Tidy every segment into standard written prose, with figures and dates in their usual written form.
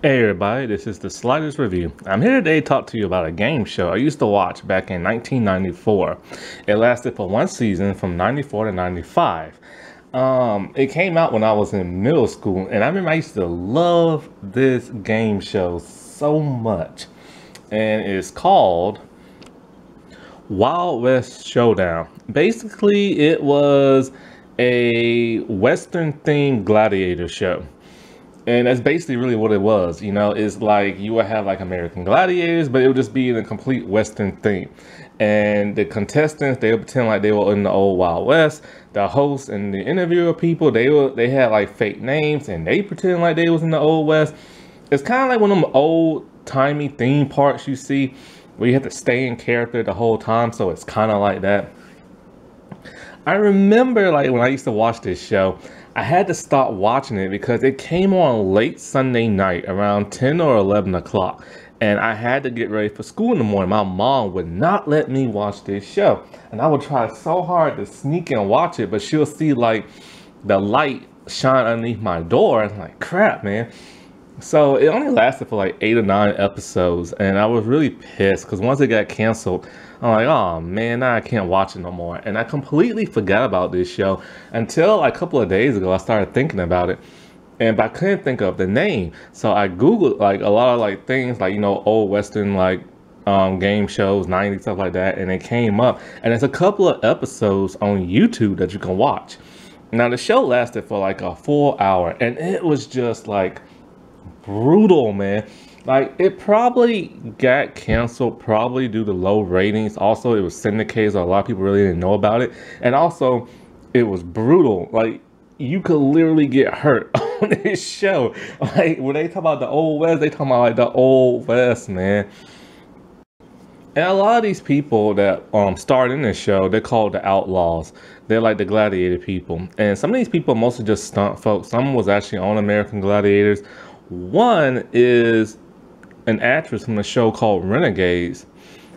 Hey everybody, this is the Sliders Review. I'm here today to talk to you about a game show I used to watch back in 1994. It lasted for one season from 94 to 95. It came out when I was in middle school, and I remember I used to love this game show so much. And it's called Wild West Showdown. Basically, it was a Western themed gladiator show. And that's basically really what it was. You know, it's like you would have like American gladiators, but it would just be in a complete Western theme. And the contestants, they would pretend like they were in the old Wild West. The host and the interviewer people, they had like fake names and they pretend like they was in the old West. It's kind of like one of them old timey theme parks you see where you have to stay in character the whole time. So it's kind of like that. I remember like when I used to watch this show, I had to stop watching it because it came on late Sunday night around 10 or 11 o'clock. And I had to get ready for school in the morning. My mom would not let me watch this show. And I would try so hard to sneak and watch it, but she'll see like the light shine underneath my door. And I'm like, crap, man. So it only lasted for like 8 or 9 episodes. And I was really pissed because once it got canceled, I'm like, oh man, now I can't watch it no more. And I completely forgot about this show until like, a couple of days ago. I started thinking about it, but I couldn't think of the name. So I Googled like a lot of like things like, you know, old Western like game shows, 90s, stuff like that. And it came up. And there's a couple of episodes on YouTube that you can watch. Now the show lasted for like a full hour and it was just like brutal, man. Like, it probably got canceled probably due to low ratings. Also, it was syndicated, so a lot of people really didn't know about it. And also, it was brutal. Like, you could literally get hurt on this show. Like, when they talk about the Old West, they talk about, like, the Old West, man. And a lot of these people that starred in this show, they're called the Outlaws. They're like the gladiator people. And some of these people mostly just stunt folks. Some was actually on American Gladiators. One is an actress from a show called Renegades.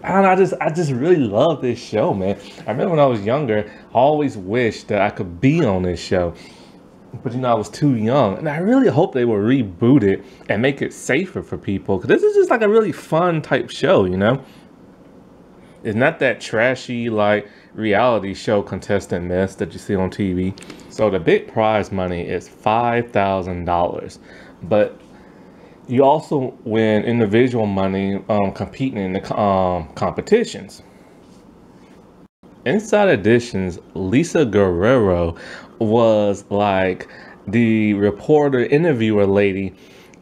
And I just really love this show, man. I remember when I was younger, I always wished that I could be on this show. But you know, I was too young. And I really hope they will reboot it and make it safer for people. Because this is just like a really fun type show, you know? It's not that trashy like reality show contestant mess that you see on TV. So the big prize money is $5,000. But you also win individual money competing in the competitions. Inside Editions, Lisa Guerrero was like the reporter interviewer lady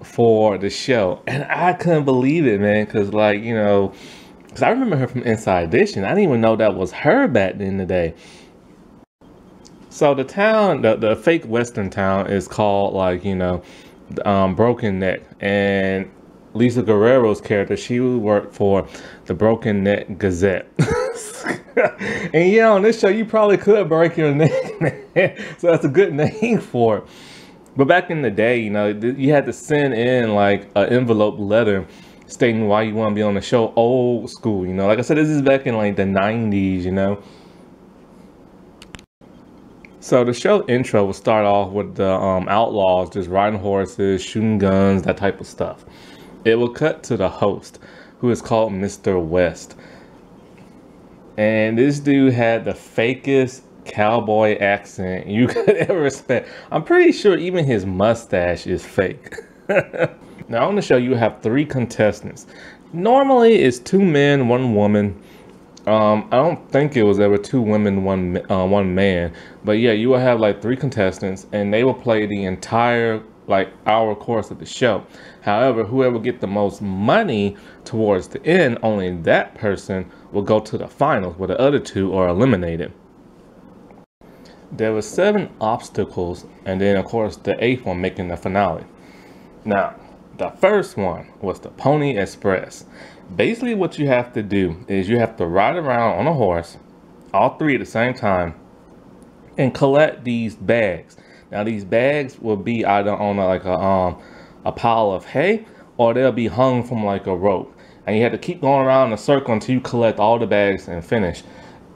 for the show. And I couldn't believe it, man, because like, you know, because I remember her from Inside Edition. I didn't even know that was her back in the day. So the town, the fake Western town is called like, you know, Broken Neck, and Lisa Guerrero's character, she worked for the Broken Neck Gazette. And yeah, on this show you probably could break your neck, man. So that's a good name for it. But back in the day, you know, you had to send in like an envelope letter stating why you want to be on the show. Old school, you know. Like I said, this is back in like the 90s, you know. So the show intro will start off with the outlaws just riding horses, shooting guns, that type of stuff. It will cut to the host, who is called Mr. West. And this dude had the fakest cowboy accent you could ever expect. I'm pretty sure even his mustache is fake. Now on the show, you have 3 contestants. Normally it's 2 men, 1 woman. I don't think it was ever 2 women, one man, but yeah, you will have like 3 contestants and they will play the entire like hour course of the show. However, whoever get the most money towards the end, only that person will go to the finals where the other 2 are eliminated. There were 7 obstacles and then of course the 8th one making the finale. Now, the first one was the Pony Express. Basically what you have to do is you have to ride around on a horse, all 3 at the same time, and collect these bags. Now these bags will be either on a pile of hay, or they'll be hung from like a rope. And you have to keep going around in a circle until you collect all the bags and finish.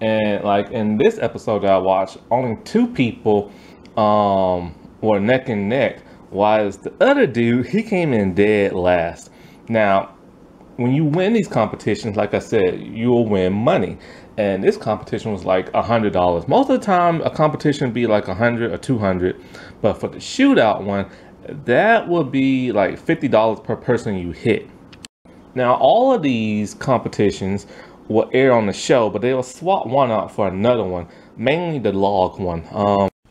And like in this episode that I watched, only 2 people were neck and neck while the other dude, he came in dead last. Now, when you win these competitions, like I said, you'll win money. And this competition was like $100. Most of the time, a competition would be like 100 or 200. But for the shootout one, that would be like $50 per person you hit. Now, all of these competitions will air on the show, but they will swap one out for another one, mainly the log one.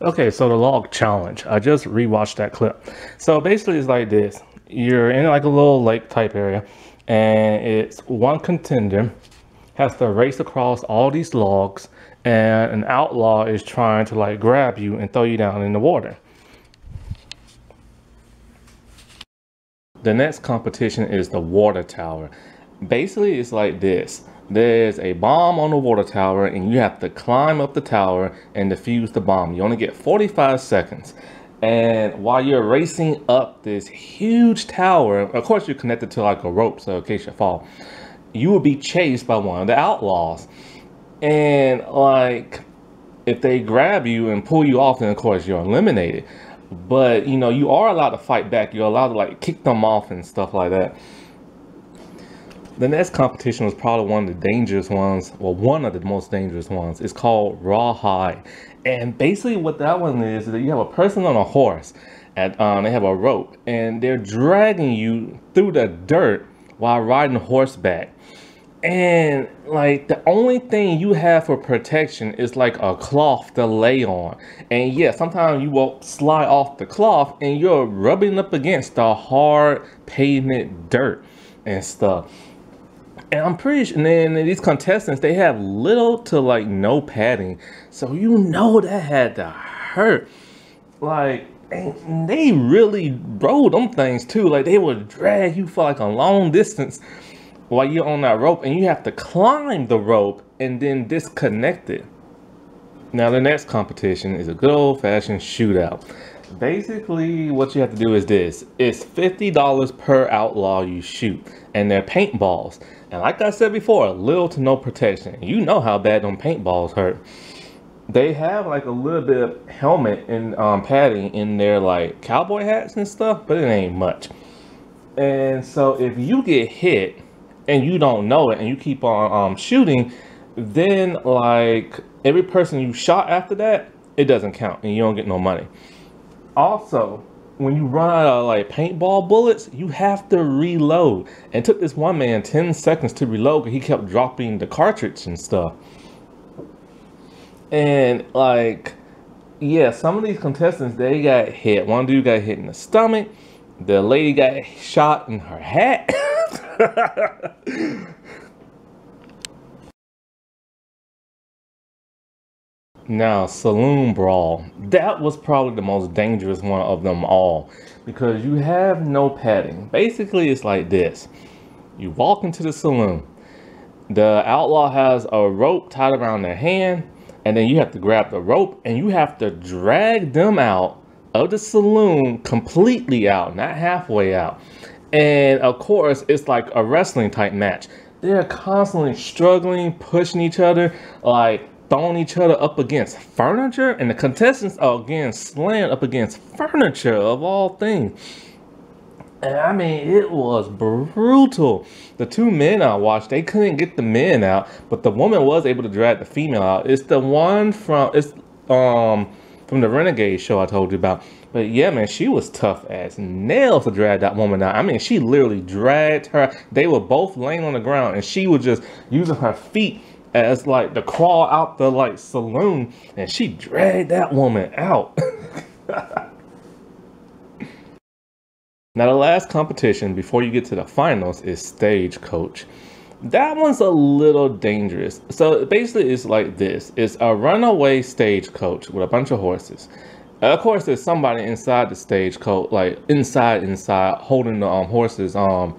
Okay, so the log challenge. I just rewatched that clip. So basically, it's like this: you're in like a little lake type area, and it's one contender has to race across all these logs, and an outlaw is trying to like grab you and throw you down in the water. The next competition is the water tower. Basically, it's like this. There's a bomb on the water tower, and you have to climb up the tower and defuse the bomb. You only get 45 seconds. And while you're racing up this huge tower, of course you're connected to like a rope, so in case you fall, you will be chased by one of the outlaws. And like, if they grab you and pull you off, then of course you're eliminated. But you know, you are allowed to fight back. You're allowed to like kick them off and stuff like that. The next competition was probably one of the dangerous ones, well, one of the most dangerous ones. It's called Rawhide. And basically what that one is that you have a person on a horse, and they have a rope, and they're dragging you through the dirt while riding horseback. And like, the only thing you have for protection is like a cloth to lay on. And yeah, sometimes you will slide off the cloth and you're rubbing up against the hard pavement dirt and stuff. And I'm pretty sure, and then these contestants, they have little to like no padding, so you know that had to hurt. Like, and they really rode them things too. Like, they would drag you for like a long distance while you're on that rope, and you have to climb the rope and then disconnect it. Now, the next competition is a good old-fashioned shootout. Basically, what you have to do is this. It's $50 per outlaw you shoot, and they're paintballs. And like I said before, little to no protection. You know how bad them paintballs hurt. They have like a little bit of helmet and padding in their like cowboy hats and stuff, but it ain't much. And so if you get hit and you don't know it and you keep on shooting, then like every person you shot after that, it doesn't count and you don't get no money. Also, when you run out of like paintball bullets, you have to reload. And it took this one man 10 seconds to reload because he kept dropping the cartridge and stuff. And like, yeah, some of these contestants, they got hit. One dude got hit in the stomach. The lady got shot in her hat. Now, Saloon Brawl, that was probably the most dangerous one of them all because you have no padding. Basically, it's like this. You walk into the saloon. The outlaw has a rope tied around their hand, and then you have to grab the rope and you have to drag them out of the saloon completely out, not halfway out. And of course, it's like a wrestling type match. They're constantly struggling, pushing each other, like throwing each other up against furniture, and the contestants are again slammed up against furniture of all things. And I mean, it was brutal. The two men I watched, they couldn't get the men out, but the woman was able to drag the female out. It's the one from the Renegade show I told you about. But yeah, man, she was tough as nails to drag that woman out. I mean, she literally dragged her. They were both laying on the ground, and she was just using her feet as like to crawl out the like saloon, and she dragged that woman out. Now, the last competition before you get to the finals is Stagecoach. That one's a little dangerous. So basically it's like this. It's a runaway stagecoach with a bunch of horses. Of course, there's somebody inside the stagecoach, like inside, holding the horses, what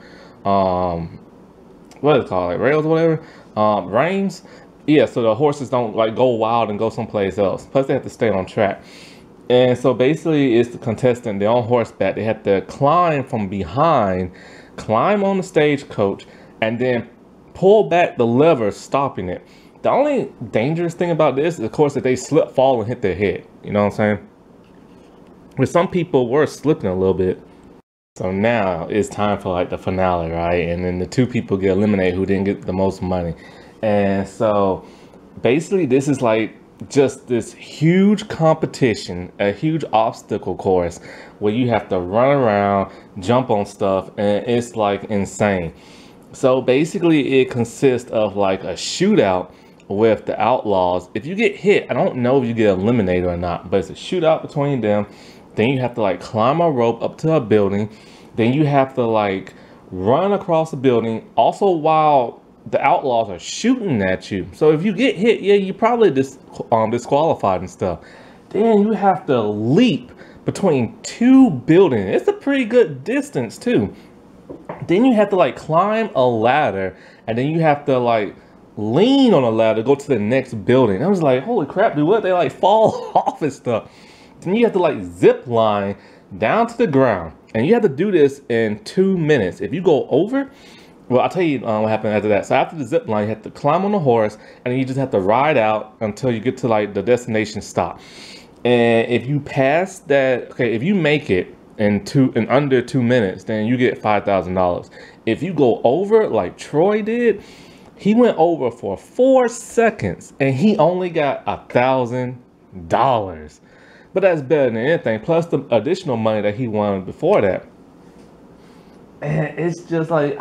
is it called, like rails or whatever, reins. Yeah, so the horses don't like go wild and go someplace else. Plus, they have to stay on track. And so basically, it's the contestant. They're on horseback. They have to climb from behind, climb on the stagecoach, and then pull back the lever, stopping it. The only dangerous thing about this is, of course, that they slip, fall, and hit their head. You know what I'm saying? But some people were slipping a little bit. So now it's time for like the finale, right? And then the two people get eliminated who didn't get the most money. And so basically this is like just this huge competition, a huge obstacle course where you have to run around, jump on stuff, and it's like insane. So basically it consists of like a shootout with the outlaws. If you get hit, I don't know if you get eliminated or not, but it's a shootout between them. Then you have to like climb a rope up to a building. Then you have to like run across the building also while the outlaws are shooting at you. So if you get hit, yeah, you probably disqualified and stuff. Then you have to leap between two buildings. It's a pretty good distance too. Then you have to like climb a ladder, and then you have to like lean on a ladder, go to the next building. I was like, holy crap, dude, what? They like fall off and stuff. Then you have to like zip line down to the ground, and you have to do this in 2 minutes. If you go over, well, I'll tell you what happened after that. So after the zip line, you have to climb on the horse, and then you just have to ride out until you get to like the destination stop. And if you pass that, okay, if you make it in under 2 minutes, then you get $5,000. If you go over like Troy did, he went over for 4 seconds and he only got $1,000. But that's better than anything, plus the additional money that he won before that. And it's just like,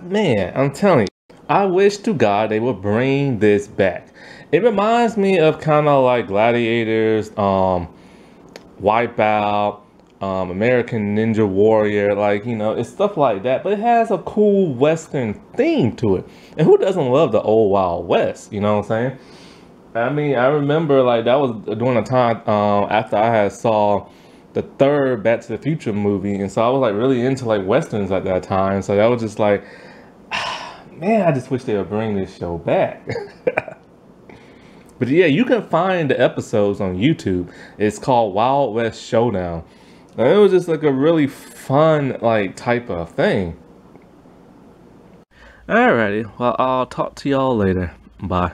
man, I'm telling you, I wish to God they would bring this back. It reminds me of kind of like Gladiators, Wipeout, American Ninja Warrior, like, you know, it's stuff like that, but it has a cool Western theme to it. And who doesn't love the old Wild West, you know what I'm saying? I mean, I remember like that was during a time after I had saw the third Back to the Future movie, and so I was like really into like Westerns at that time. So that was just like, man, I just wish they would bring this show back. But yeah, you can find the episodes on YouTube. It's called Wild West Showdown. And it was just like a really fun like type of thing. Alrighty, well, I'll talk to y'all later. Bye.